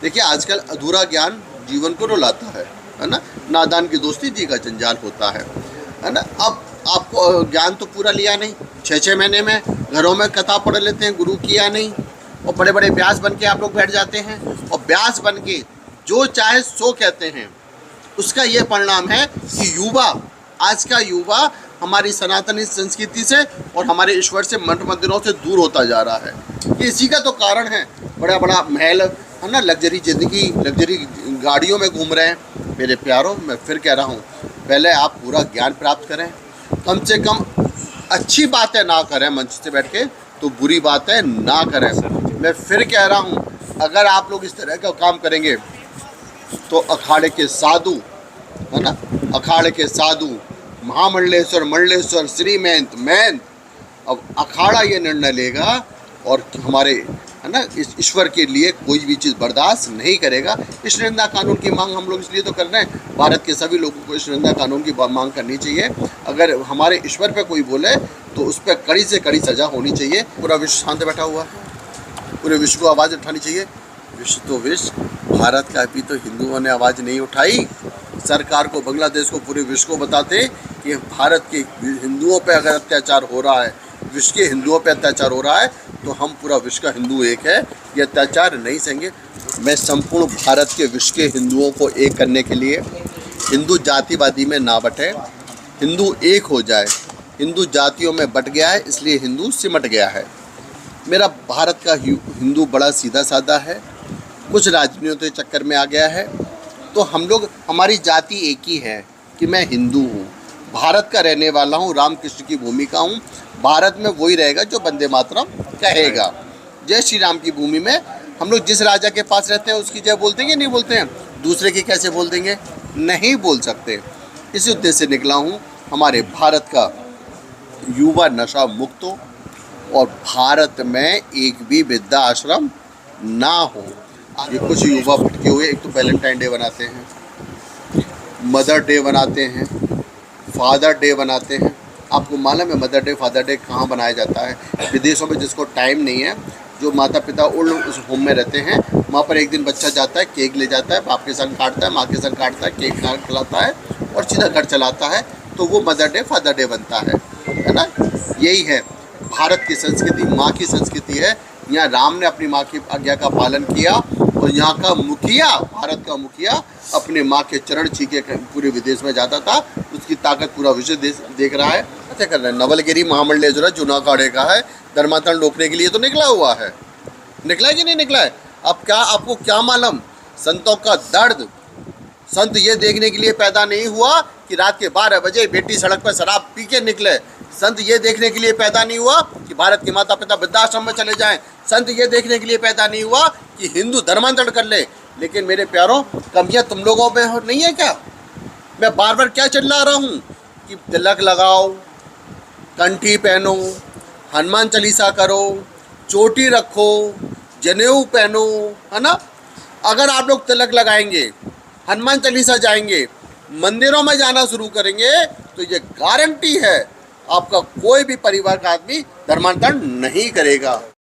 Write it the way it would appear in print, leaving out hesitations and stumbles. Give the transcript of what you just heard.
देखिए, आजकल अधूरा ज्ञान जीवन को रुलाता है ना। नादान की दोस्ती जी का जंजाल होता है ना। अब आपको ज्ञान तो पूरा लिया नहीं, 6-6 महीने में घरों में कथा पढ़ लेते हैं, गुरु किया नहीं, और बड़े बड़े व्यास बन के आप लोग बैठ जाते हैं और व्यास बन के जो चाहे सो कहते हैं। उसका ये परिणाम है कि युवा, आज का युवा हमारी सनातनी संस्कृति से और हमारे ईश्वर से, मठ मंदिरों से दूर होता जा रहा है। ये इसी का तो कारण है। बड़ा बड़ा महल है ना, लग्जरी ज़िंदगी, लग्जरी गाड़ियों में घूम रहे हैं। मेरे प्यारों, मैं फिर कह रहा हूँ, पहले आप पूरा ज्ञान प्राप्त करें। कम से कम अच्छी बातें ना करें मंच से बैठ के, तो बुरी बातें ना करें। मैं फिर कह रहा हूँ, अगर आप लोग इस तरह का काम करेंगे तो अखाड़े के साधु है ना, अखाड़े के साधु, महामंडलेश्वर, मंडलेश्वर, श्री महंत महंत, अब अखाड़ा ये निर्णय लेगा और हमारे है ना इस ईश्वर के लिए कोई भी चीज़ बर्दाश्त नहीं करेगा। इस निंदा कानून की मांग हम लोग इसलिए तो कर रहे हैं, भारत के सभी लोगों को इस निंदा कानून की मांग करनी चाहिए। अगर हमारे ईश्वर पे कोई बोले तो उस पर कड़ी से कड़ी सज़ा होनी चाहिए। पूरा विश्व शांत बैठा हुआ है, पूरे विश्व को आवाज़ उठानी चाहिए। विश्व तो विश्व, भारत का भी तो हिंदुओं ने आवाज़ नहीं उठाई। सरकार को, बांग्लादेश को, पूरे विश्व को बताते कि भारत के हिंदुओं पे अगर अत्याचार हो रहा है, विश्व के हिंदुओं पे अत्याचार हो रहा है, तो हम पूरा विश्व का हिंदू एक है, ये अत्याचार नहीं सहेंगे। मैं संपूर्ण भारत के विश्व के हिंदुओं को एक करने के लिए, हिंदू जातिवादी में ना बटे, हिंदू एक हो जाए। हिंदू जातियों में बट गया है, इसलिए हिंदू सिमट गया है। मेरा भारत का हिंदू बड़ा सीधा साधा है, कुछ राजनीतियों के चक्कर में आ गया है। तो हम लोग, हमारी जाति एक ही है कि मैं हिंदू हूँ, भारत का रहने वाला हूँ, रामकृष्ण की भूमि का हूँ। भारत में वही रहेगा जो वंदे मातरम कहेगा। जय श्री राम की भूमि में हम लोग जिस राजा के पास रहते हैं उसकी जय बोलते हैं कि नहीं बोलते हैं? दूसरे की कैसे बोल देंगे? नहीं बोल सकते। इसी उद्देश्य से निकला हूँ, हमारे भारत का युवा नशा मुक्त हो और भारत में एक भी वृद्धा आश्रम ना हो। ये कुछ युवा भटके हुए, एक तो वैलेंटाइन डे बनाते हैं, मदर डे बनाते हैं, फादर डे बनाते हैं। आपको मालूम है मदर डे, फादर डे कहाँ बनाया जाता है? विदेशों में, जिसको टाइम नहीं है, जो माता पिता ओल्ड उस होम में रहते हैं, वहाँ पर एक दिन बच्चा जाता है, केक ले जाता है, बाप के संग काटता है, माँ के संग काटता है, केक खिलाता है और सीधा घर चलाता है। तो वो मदर डे, फादर डे बनता है ना। यही है भारत की संस्कृति, माँ की संस्कृति है। यहाँ राम ने अपनी माँ की आज्ञा का पालन किया और यहाँ का मुखिया, भारत का मुखिया, अपने माँ के चरण छीके पूरे विदेश में जाता था। उसकी ताकत पूरा विश्व देख रहा है। क्या कर रहे हैं? नवलगिरी महामंडलेश्वर जूना अखाड़े का है, धर्मांतरण रोकने के लिए तो निकला हुआ है। निकला है कि नहीं निकला है? अब क्या, आपको क्या मालूम संतों का दर्द? संत ये देखने के लिए पैदा नहीं हुआ कि रात के 12 बजे बेटी सड़क पर शराब पी के निकले। संत ये देखने के लिए पैदा नहीं हुआ कि भारत के माता पिता वृद्धाश्रम में चले जाएं। संत ये देखने के लिए पैदा नहीं हुआ कि हिंदू धर्मांतरण कर ले। लेकिन मेरे प्यारों, कमियां तुम लोगों में नहीं है क्या? मैं बार बार क्या चिल्ला रहा हूँ कि तिलक लगाओ, कंठी पहनो, हनुमान चालीसा करो, चोटी रखो, जनेऊ पहनो, है ना। अगर आप लोग तिलक लगाएंगे, हनुमान चालीसा जाएंगे, मंदिरों में जाना शुरू करेंगे, तो ये गारंटी है आपका कोई भी परिवार का आदमी धर्मांतरण नहीं करेगा।